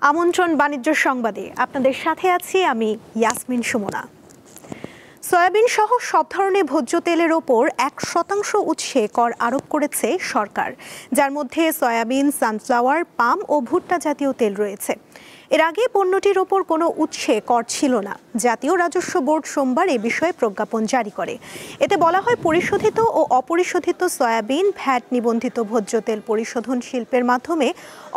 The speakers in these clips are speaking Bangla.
আমন্ত্রণ বাণিজ্য সংবাদে আপনাদের সাথে আছি আমি ইয়াসমিন সুমনা। সয়াবিন সহ সব ধরনের ভোজ্য তেলের ওপর 1% উৎসে কর আরোপ করেছে সরকার, যার মধ্যে সয়াবিন, সানফ্লাওয়ার, পাম ও ভুট্টা জাতীয় তেল রয়েছে। এর আগে পণ্যটির ওপর কোনো উৎসে কর ছিল না। জাতীয় রাজস্ব বোর্ড সোমবার এ বিষয়ে প্রজ্ঞাপন জারি করে। এতে বলা হয়, পরিশোধিত ও অপরিশোধিত সয়াবিন, ভ্যাট নিবন্ধিত ভোজ্য তেল পরিশোধন শিল্পের মাধ্যমে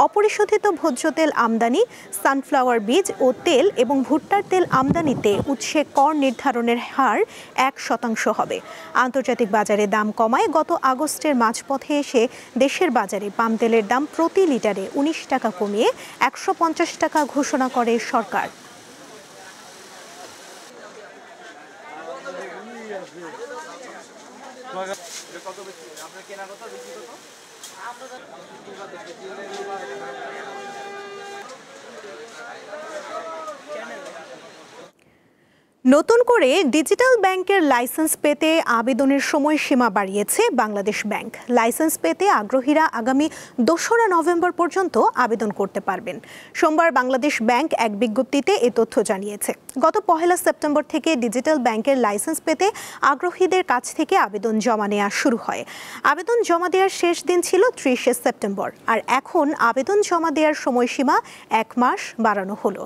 অপরিশোধিত ভোজ্য তেল আমদানি, সানফ্লাওয়ার বীজ ও তেল এবং ভুট্টার তেল আমদানিতে উৎসে কর নির্ধারণের হার 1% হবে। আন্তর্জাতিক বাজারে দাম কমায় গত আগস্টের মাঝপথে এসে দেশের বাজারে পাম তেলের দাম প্রতি লিটারে 19 টাকা কমিয়ে 150 টাকা ঘোষণা করে সরকার। নতুন করে ডিজিটাল ব্যাংকের লাইসেন্স পেতে আবেদনের সময়সীমা বাড়িয়েছে বাংলাদেশ ব্যাংক। লাইসেন্স পেতে আগ্রহীরা আগামী 2রা নভেম্বর পর্যন্ত আবেদন করতে পারবেন। সোমবার বাংলাদেশ ব্যাংক এক বিজ্ঞপ্তিতে এ তথ্য জানিয়েছে। গত 1 সেপ্টেম্বর থেকে ডিজিটাল ব্যাংকের লাইসেন্স পেতে আগ্রহীদের কাছ থেকে আবেদন জমা নেওয়া শুরু হয়। আবেদন জমা দেওয়ার শেষ দিন ছিল 30 সেপ্টেম্বর, আর এখন আবেদন জমা দেওয়ার সময়সীমা 1 মাস বাড়ানো হলো।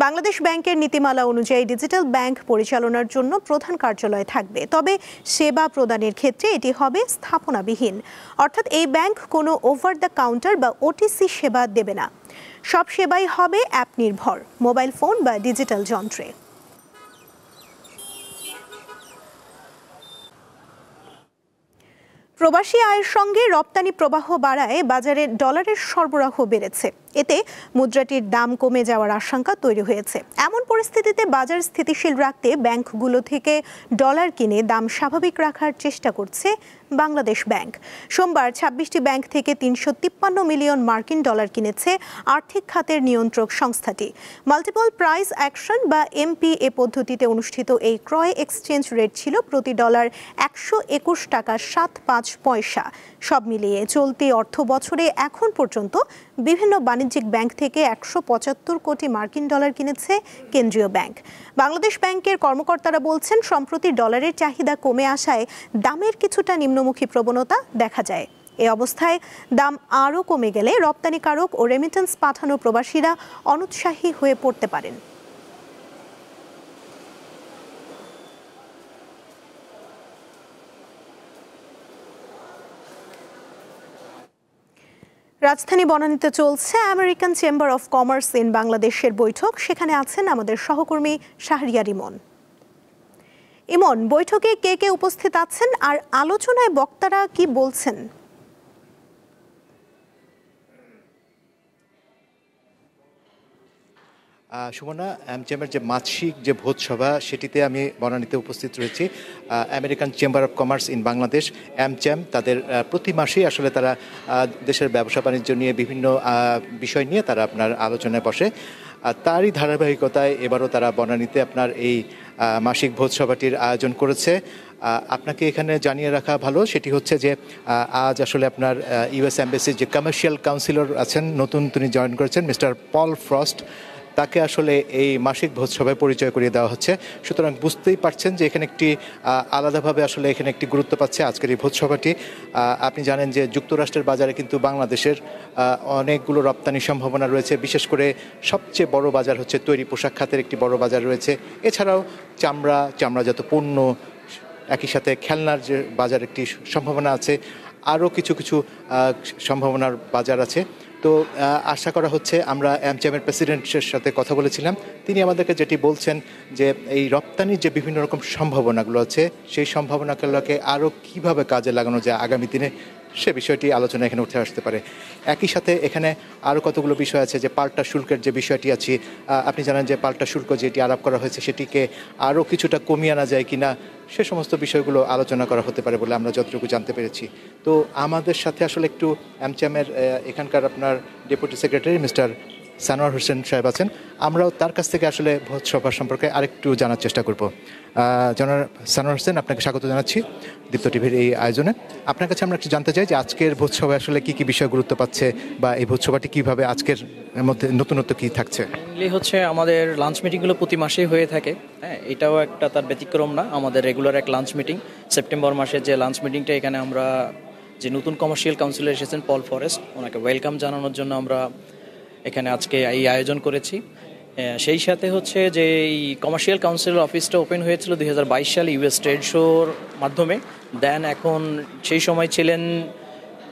বাংলাদেশ ব্যাংকের নীতিমালা অনুযায়ী ডিজিটাল ব্যাংক পরিচালনার জন্য প্রধান কার্যালয় থাকবে, তবে সেবা প্রদানের ক্ষেত্রে এটি হবে স্থাপনাবিহীন। অর্থাৎ এই ব্যাংক কোনো ওভার দ্য কাউন্টার বা ওটিসি সেবা দেবে না। সব সেবাই হবে অ্যাপ নির্ভর, মোবাইল ফোন বা ডিজিটাল যন্ত্রে। প্রবাসী আয়ের সঙ্গে রপ্তানি প্রবাহ বাড়ায় বাজারে ডলারের সরবরাহ বেড়েছে। এতে মুদ্রাটির দাম কমে যাওয়ার আশঙ্কা তৈরি হয়েছে। এমন পরিস্থিতিতে বাজার স্থিতিশীল রাখতে ব্যাংকগুলো থেকে ডলার কিনে দাম স্বাভাবিক রাখার চেষ্টা করছে বাংলাদেশ ব্যাংক। সোমবার 26টি ব্যাংক থেকে 353 মিলিয়ন মার্কিন ডলার কিনেছে আর্থিক খাতের নিয়ন্ত্রক সংস্থাটি। মাল্টিপল প্রাইস অ্যাকশন বা এমপিএ পদ্ধতিতে অনুষ্ঠিত এই ক্রয় এক্সচেঞ্জ রেট ছিল প্রতি ডলার 121 টাকা 75 পয়সা। সব মিলিয়ে চলতি অর্থ বছরে এখন পর্যন্ত বিভিন্ন বাণিজ্যিক ব্যাংক থেকে 175 কোটি মার্কিন ডলার কিনেছে কেন্দ্রীয় ব্যাংক। বাংলাদেশ ব্যাংকের কর্মকর্তারা বলছেন, সম্প্রতি ডলারের চাহিদা কমে আসায় দামের কিছুটা নিম্নমুখী প্রবণতা দেখা যায়। এ অবস্থায় দাম আরও কমে গেলে রপ্তানিকারক ও রেমিটেন্স পাঠানো প্রবাসীরা অনুৎসাহী হয়ে পড়তে পারেন। রাজধানী বনানীতে চলছে American chamber of commerce in বাংলাদেশের বৈঠক। সেখানে আছেন আমাদের সহকর্মী শাহরিয়ার ইমন। ইমন, বৈঠকে কে কে উপস্থিত আছেন আর আলোচনায় বক্তারা কি বলছেন? সুমনা, অ্যামচ্যামের যে মাসিক যে ভোজসভা সেটিতে আমি বনানীতে উপস্থিত রয়েছি। American chamber of commerce in Bangladesh, AmCham, তাদের প্রতি মাসেই আসলে তারা দেশের ব্যবসা বাণিজ্য নিয়ে বিভিন্ন বিষয় নিয়ে তারা আপনার আলোচনায় বসে। তারই ধারাবাহিকতায় এবারও তারা বনানীতে আপনার এই মাসিক ভোজসভাটির আয়োজন করেছে। আপনাকে এখানে জানিয়ে রাখা ভালো, সেটি হচ্ছে যে আজ আসলে আপনার ইউএস এম্বাসির যে কমার্শিয়াল কাউন্সিলর আছেন, নতুন তিনি জয়েন করেছেন, মিস্টার পল ফ্রস্ট, তাকে আসলে এই মাসিক ভোজসভায় পরিচয় করিয়ে দেওয়া হচ্ছে। সুতরাং বুঝতেই পারছেন যে এখানে একটি আলাদাভাবে আসলে এখানে একটি গুরুত্ব পাচ্ছে আজকের এই ভোজসভাটি। আপনি জানেন যে যুক্তরাষ্ট্রের বাজারে কিন্তু বাংলাদেশের অনেকগুলো রপ্তানি সম্ভাবনা রয়েছে। বিশেষ করে সবচেয়ে বড় বাজার হচ্ছে তৈরি পোশাক খাতের একটি বড় বাজার রয়েছে। এছাড়াও চামড়াজাত পণ্য, একই সাথে খেলনার যে বাজার একটি সম্ভাবনা আছে, আরও কিছু কিছু সম্ভাবনার বাজার আছে। তো আশা করা হচ্ছে, আমরা অ্যামচ্যামের প্রেসিডেন্টের সাথে কথা বলেছিলাম, তিনি আমাদেরকে যেটি বলছেন যে এই রপ্তানির যে বিভিন্ন রকম সম্ভাবনাগুলো আছে সেই সম্ভাবনাগুলোকে আরও কীভাবে কাজে লাগানো যায় আগামী দিনে, সে বিষয়টি আলোচনা এখানে উঠে আসতে পারে। একই সাথে এখানে আরও কতগুলো বিষয় আছে, যে পাল্টা শুল্কের যে বিষয়টি আছে, আপনি জানেন যে পাল্টা শুল্ক যেটি আরোপ করা হয়েছে সেটিকে আরও কিছুটা কমিয়ে আনা যায় কিনা, সে সমস্ত বিষয়গুলো আলোচনা করা হতে পারে বলে আমরা যতটুকু জানতে পেরেছি। তো আমাদের সাথে আসলে একটু অ্যামচ্যামের এখানকার আপনার deputy secretary mister Sanowar Hossain সাহেব আছেন, আমরাও তার কাছ থেকে আসলে ভোজ সভা সম্পর্কে আরেকটু জানার চেষ্টা করব। জনাব সানোয়ার হোসেন, আপনাকে স্বাগত জানাচ্ছি দীপ্ত টিভির এই আয়োজনে। আপনার কাছে আমরা একটু জানতে চাই যে আজকের ভোজ সভায় আসলে কী কী বিষয় গুরুত্ব পাচ্ছে, বা এই ভোজ সভাটি কীভাবে আজকের মধ্যে নতুনত্ব কী থাকছে? মেইনলি হচ্ছে আমাদের লাঞ্চ মিটিংগুলো প্রতি মাসেই হয়ে থাকে। হ্যাঁ, এটাও একটা তার ব্যতিক্রম না। আমাদের রেগুলার এক লাঞ্চ মিটিং, সেপ্টেম্বর মাসের যে লাঞ্চ মিটিংটা, এখানে আমরা যে নতুন কমার্শিয়াল কাউন্সিলর এসেছেন পল ফরেস্ট, ওনাকে ওয়েলকাম জানানোর জন্য আমরা এখানে আজকে এই আয়োজন করেছি। সেই সাথে হচ্ছে যে এই কমার্শিয়াল কাউন্সিল অফিসটা ওপেন হয়েছিল 2022 সালে ইউএস ট্রেড শোর মাধ্যমে। দেন এখন সেই সময় ছিলেন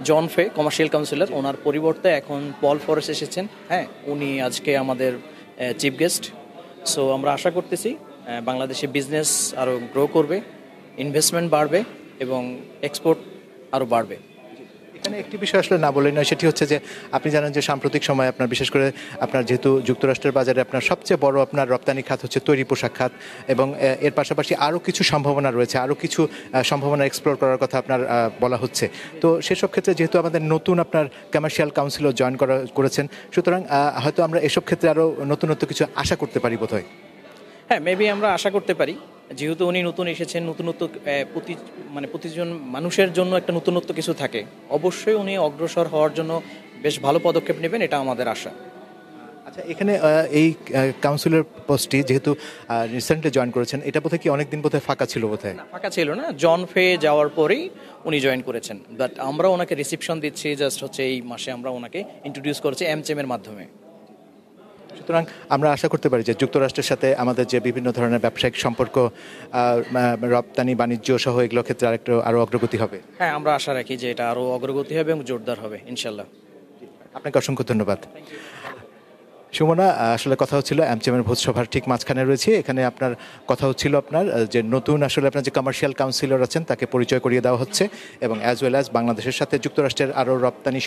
জন ফে কমার্শিয়াল কাউন্সিলর, ওনার পরিবর্তে এখন পল ফরেস্ট এসেছেন। হ্যাঁ, উনি আজকে আমাদের চিফ গেস্ট। সো আমরা আশা করতেছি বাংলাদেশে বিজনেস আরও গ্রো করবে, ইনভেস্টমেন্ট বাড়বে এবং এক্সপোর্ট আরও বাড়বে। এখানে একটি বিষয় আসলে না বলে নয়, সেটি হচ্ছে যে আপনি জানেন যে সাম্প্রতিক সময় আপনার, বিশেষ করে আপনার যেহেতু যুক্তরাষ্ট্রের বাজারে আপনার সবচেয়ে বড় আপনার রপ্তানি খাত হচ্ছে তৈরি পোশাক খাত, এবং এর পাশাপাশি আরও কিছু সম্ভাবনা রয়েছে, আরও কিছু সম্ভাবনা এক্সপ্লোর করার কথা আপনার বলা হচ্ছে। তো সেসব ক্ষেত্রে যেহেতু আমাদের নতুন আপনার কমার্শিয়াল কাউন্সিলও জয়েন করেছেন, সুতরাং হয়তো আমরা এসব ক্ষেত্রে আরও নতুনত্ব কিছু আশা করতে পারি বোধহয়। হ্যাঁ, মেবি আমরা আশা করতে পারি, যেহেতু উনি নতুন এসেছেন, নতুনত্ব প্রতিজন মানুষের জন্য একটা নতুনত্ব কিছু থাকে, অবশ্যই উনি অগ্রসর হওয়ার জন্য বেশ ভালো পদক্ষেপ নেবেন, এটা আমাদের আশা। আচ্ছা, এখানে এই কাউন্সিলর পোস্টটি যেহেতু রিসেন্টলি জয়েন করেছেন, এটা বোধহয় কি অনেকদিন বোধহয় ফাঁকা ছিল? বোধহয় ফাঁকা ছিল না, জন ফে যাওয়ার পরেই উনি জয়েন করেছেন। বাট আমরা ওনাকে রিসেপশন দিচ্ছি, জাস্ট হচ্ছে এই মাসে আমরা ওনাকে ইন্ট্রোডিউস করেছি এমচেমের মাধ্যমে। সুতরাং আমরা আশা করতে পারি যে যুক্তরাষ্ট্রের সাথে আমাদের যে বিভিন্ন ধরনের ব্যবসায়িক সম্পর্ক, রপ্তানি বাণিজ্য সহ এগুলো ক্ষেত্রে আরও অগ্রগতি হবে। হ্যাঁ, আমরা আশা রাখি যে এটা আরও অগ্রগতি হবে এবং জোরদার হবে ইনশাল্লাহ। আপনাকে অসংখ্য ধন্যবাদ। সুমনা, আসলে কথা হচ্ছিল অ্যামচেমের ভোজ সভার ঠিক মাঝখানে রয়েছে। এখানে আপনার কথা হচ্ছিল আপনার যে নতুন আসলে আপনার যে কমার্শিয়াল কাউন্সিলর আছেন তাকে পরিচয় করিয়ে দেওয়া হচ্ছে, এবং অ্যাজ ওয়েল অ্যাজ বাংলাদেশের সাথে যুক্তরাষ্ট্রের আরও রপ্তানি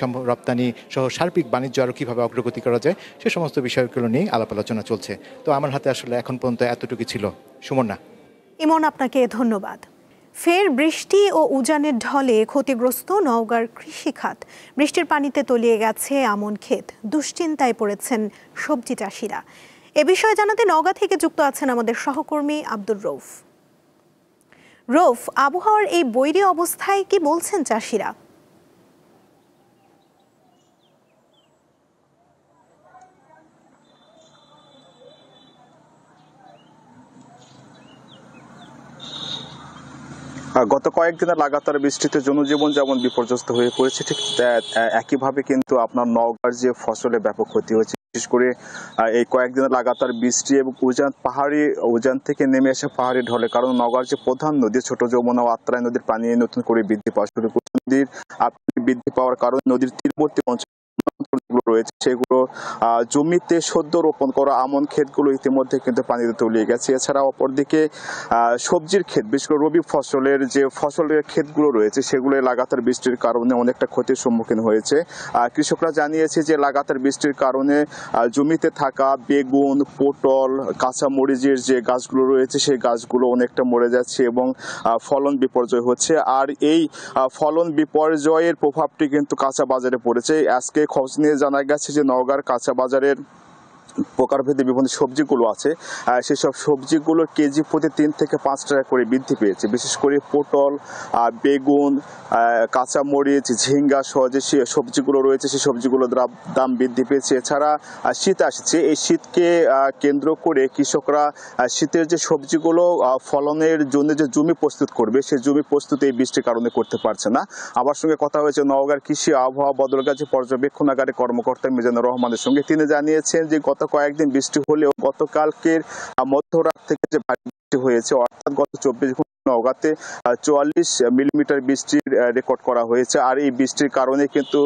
সহ সার্বিক বাণিজ্য আরও কীভাবে অগ্রগতি করা যায় সে সমস্ত বিষয়গুলো নিয়ে আলাপ আলোচনা চলছে। তো আমার হাতে আসলে এখন পর্যন্ত এতটুকু ছিল। সুমনা। ইমন, আপনাকে ধন্যবাদ। ফের বৃষ্টি ও উজানের ঢলে ক্ষতিগ্রস্ত নওগাঁর কৃষিখাত। বৃষ্টির পানিতে তলিয়ে গেছে আমন ক্ষেত, দুশ্চিন্তায় পড়েছেন সবজি চাষিরা। এ বিষয়ে জানাতে নওগাঁ থেকে যুক্ত আছেন আমাদের সহকর্মী আব্দুর রৌফ। রৌফ, আবহাওয়ার এই বৈরী অবস্থায় কি বলছেন চাষিরা? গত কয়েকদিনের লাগাতার বৃষ্টিতে জনজীবন যেমন বিপর্যস্ত হয়ে পড়েছে, ঠিক একইভাবে কিন্তু আপনার নওগাঁর যে ফসলে ব্যাপক ক্ষতি হয়েছে। বিশেষ করে এই কয়েকদিনের লাগাতার বৃষ্টি এবং উজান থেকে নেমে আসা পাহাড়ি ঢলে, কারণ নওগাঁর যে প্রধান নদী ছোট যমুনা ও আত্রাই নদীর পানি নতুন করে বৃদ্ধি পাওয়া শুরু করেছে। নদীর বৃদ্ধি পাওয়ার কারণে নদীর তীরবর্তী অঞ্চল রয়েছে সেগুলো জমিতে সদ্য রোপণ করা আমন ক্ষেতগুলো ইতিমধ্যে কিন্তু পানিতে তলিয়ে গেছে। এছাড়া অপরদিকে সবজির ক্ষেত, বিশেষ করে রবি ফসলের যে ফসলের ক্ষেতগুলো রয়েছে সেগুলো লাগাতার বৃষ্টির কারণে অনেকটা ক্ষতির সম্মুখীন হয়েছে। কৃষকরা জানিয়েছে যে লাগাতার বৃষ্টির কারণে জমিতে থাকা বেগুন, পটল, কাঁচা মরিচের যে গাছগুলো রয়েছে সেই গাছগুলো অনেকটা মরে যাচ্ছে এবং ফলন বিপর্যয় হচ্ছে। আর এই ফলন বিপর্যয়ের প্রভাবটি কিন্তু কাঁচা বাজারে পড়েছে। আজকে খবর নিয়ে জানা গেছে যে নওগাঁর কাঁচা বাজারের প্রকারভেদে বিভিন্ন সবজিগুলো আছে, সেসব সবজিগুলোর কেজি প্রতি 3 থেকে 5 টাকা করে বৃদ্ধি পেয়েছে। বিশেষ করে পটল, বেগুন, কাঁচামরিচ, ঝিঙ্গা সহ যে সবজিগুলো রয়েছে সেই সবজিগুলোর দাম বৃদ্ধি পেয়েছে। এছাড়া শীত আসছে, এই শীতকে কেন্দ্র করে কৃষকরা শীতের যে সবজিগুলো ফলনের জন্য যে জমি প্রস্তুত করবে সেই জমি প্রস্তুত এই বৃষ্টির কারণে করতে পারছে না। আমার সঙ্গে কথা হয়েছে নওগাঁর কৃষি আবহাওয়া বদলগাছী পর্যবেক্ষণাগারের কর্মকর্তা মিজানুর রহমানের সঙ্গে। তিনি জানিয়েছেন যে গত কয়েকদিন বৃষ্টি হলেও গতকালকের মধ্যরাত থেকে যে ভারী বৃষ্টি হয়েছে, অর্থাৎ গত 24 ঘন্টা নওগাঁতে 44 মিলিমিটার বৃষ্টির রেকর্ড করা হয়েছে। আর এই বৃষ্টির কারণে কিন্তু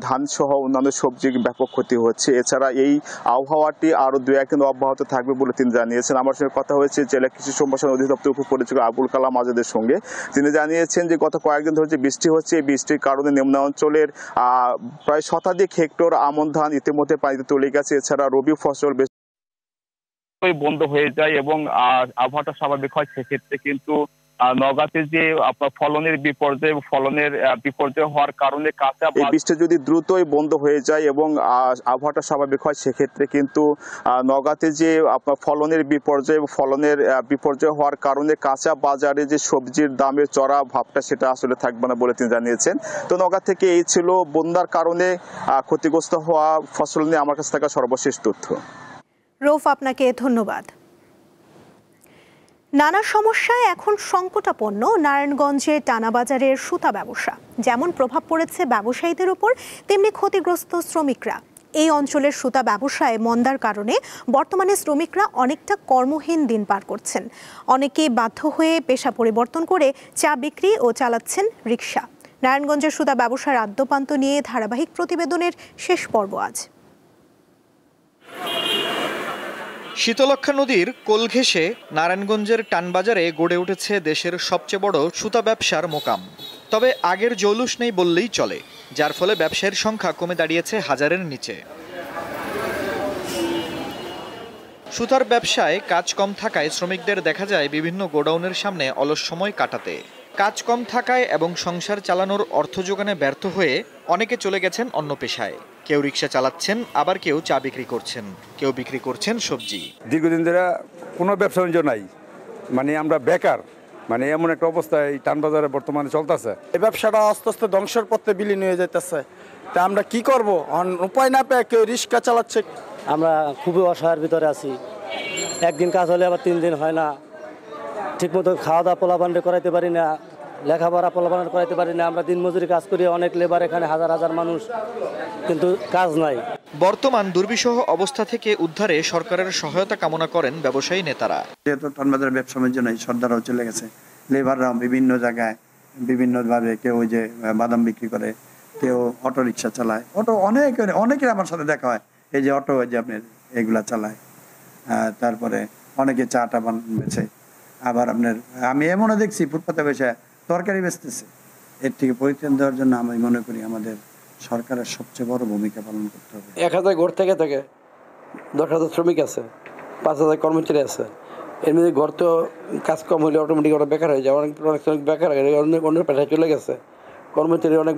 ধান সহ অন্যান্য সবজির ব্যাপক ক্ষতি হচ্ছে। এছাড়া এই আবহাওয়াটি আরো 2-1 দিন অব্যাহত থাকবে বলে তিনি জানিয়েছেন। আমার সঙ্গে কথা হয়েছে জেলা কৃষি সম্প্রসারণ অধিদপ্তর উপপরিচালক আবুল কালাম আজাদের সঙ্গে। তিনি জানিয়েছেন যে গত কয়েকদিন ধরে যে বৃষ্টি হচ্ছে, এই বৃষ্টির কারণে নিম্নাঞ্চলের প্রায় শতাধিক হেক্টর আমন ধান ইতিমধ্যে পানিতে তলিয়ে গেছে। এছাড়া রবি ফসল বন্ধ হয়ে যায় এবং আবহাওয়াটা স্বাভাবিক হয়, সেক্ষেত্রে কিন্তু নওগাঁতে যে আপনার ফলনের বিপর্যয় হওয়ার কারণে কাঁচা এই বৃষ্টি যদি দ্রুতই বন্ধ হয়ে যায় এবং আবহাওয়াটা স্বাভাবিক হয়, সেক্ষেত্রে কিন্তু নওগাঁতে যে আপনার ফলনের বিপর্যয় হওয়ার কারণে কাঁচা বাজারে যে সবজির দামের চড়া ভাবটা সেটা আসলে থাকবে না বলে তিনি জানিয়েছেন। তো নওগাঁ থেকে এই ছিল বন্যার কারণে ক্ষতিগ্রস্ত হওয়া ফসল নিয়ে আমার কাছে থাকা সর্বশেষ তথ্য। রৌফ, আপনাকে ধন্যবাদ। নানা সমস্যায় এখন সংকটাপন্ন নারায়ণগঞ্জে টানাবাজারের সুতা ব্যবসা। যেমন প্রভাব পড়েছে ব্যবসায়ীদের উপর, তেমনি ক্ষতিগ্রস্ত শ্রমিকরা। এই অঞ্চলের সুতা ব্যবসায় মন্দার কারণে বর্তমানে শ্রমিকরা অনেকটা কর্মহীন দিন পার করছেন। অনেকেই বাধ্য হয়ে পেশা পরিবর্তন করে চা বিক্রি ও চালাচ্ছেন রিক্সা। নারায়ণগঞ্জের সুতা ব্যবসার আদ্যপান্ত নিয়ে ধারাবাহিক প্রতিবেদনের শেষ পর্ব আজ। শীতলক্ষ্যা নদীর কোল ঘেঁষে নারায়ণগঞ্জের টানবাজারে গড়ে উঠেছে দেশের সবচেয়ে বড় সুতা ব্যবসার মোকাম। তবে আগের জৌলুস নেই বললেই চলে, যার ফলে ব্যবসায়ীর সংখ্যা কমে দাঁড়িয়েছে হাজারের নিচে। সুতার ব্যবসায় কাজ কম থাকায় শ্রমিকদের দেখা যায় বিভিন্ন গোডাউনের সামনে অলস সময় কাটাতে। কাজ কম থাকায় এবং সংসার চালানোর অর্থ যোগানে ব্যর্থ হয়ে অনেকে চলে গেছেন অন্য পেশায়। কেউ রিক্সা চালাচ্ছেন, আবার কেউ চা বিক্রি করছেন, কেউ বিক্রি করছেন সবজি। দীর্ঘদিন ধরে কোনো ব্যবসা বাণিজ্য নাই, মানে আমরা বেকার, মানে এমন একটা অবস্থায় টানবাজারে বর্তমানে চলতেছে। এই ব্যবসাটা আস্তে আস্তে ধ্বংসের পথে বিলীন হয়ে যাইতেছে। তা আমরা কি করব, উপায় না পেয়ে কেউ রিক্সা চালাচ্ছে। আমরা খুবই অসহায়ের ভিতরে আছি। একদিন কাজ হলে আবার 3 দিন হয় না, ঠিকমতো খাওয়া দাওয়া পোলাপান করাইতে পারি না, লেখাপড়া পোলাপান করাইতে পারি না। আমরা দিনমজুরি কাজ করি, অনেক লেবার এখানে হাজার হাজার মানুষ, কিন্তু কাজ নাই। বর্তমান দুর্বিষহ অবস্থা থেকে উদ্ধারে সরকারের সহায়তা কামনা করেন ব্যবসায়ী নেতারা। যেহেতু টানবাজারের ব্যবসা বাণিজ্য নাই, সর্দারাও চলে গেছে, লেবাররা বিভিন্ন জায়গায় বিভিন্নভাবে, কেউ ওই যে বাদাম বিক্রি করে, কেউ অটো রিক্সা চালায়। অটো অনেকের আমার সাথে দেখা হয়, এই যে অটো যে আপনার এগুলা চালায়। তারপরে অনেকে চাটা বেছে, আবার আপনার আমি এমনও দেখছি ফুটপাতে বসে তরকারি বেচতেছে। এর থেকে পরিত্রাণ দেওয়ার জন্য আমি মনে করি আমাদের সরকারের সবচেয়ে বড় ভূমিকা পালন করতে হবে। 1000 ঘর থেকে 10,000 শ্রমিক আছে, 5,000 কর্মচারী আছে। এর মধ্যে ঘর তো কাজ কম হলে অটোমেটিক ওরা বেকার হয়ে যায়। অনেক শ্রমিক বেকার হয়ে গেছে, অন্য পেশায় চলে গেছে। কর্মচারী অনেক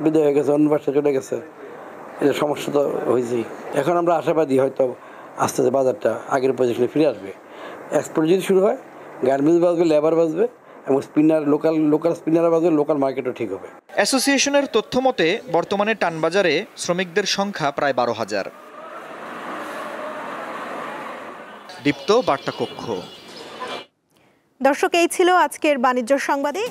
বিদায় হয়ে গেছে, অন্য পেশায় চলে গেছে। এটা সমস্যা তো হয়েছেই। এখন আমরা আশাবাদী হয়তো আস্তে আস্তে বাজারটা আগের পজিশনে ফিরে আসবে। এক্সপোর্ট যদি শুরু হয়, গার্মেন্টস বাঁচবে, লেবার বাঁচবে, এবং স্পিনার লোকাল স্পিনাররা বাঁচবে, লোকাল মার্কেটও ঠিক হবে। অ্যাসোসিয়েশনের তথ্য মতে বর্তমানে টানবাজারে শ্রমিকদের সংখ্যা প্রায় 12,000। দীপ্ত বার্তা কক্ষ। দর্শক, এই ছিল আজকের বাণিজ্য সংবাদে।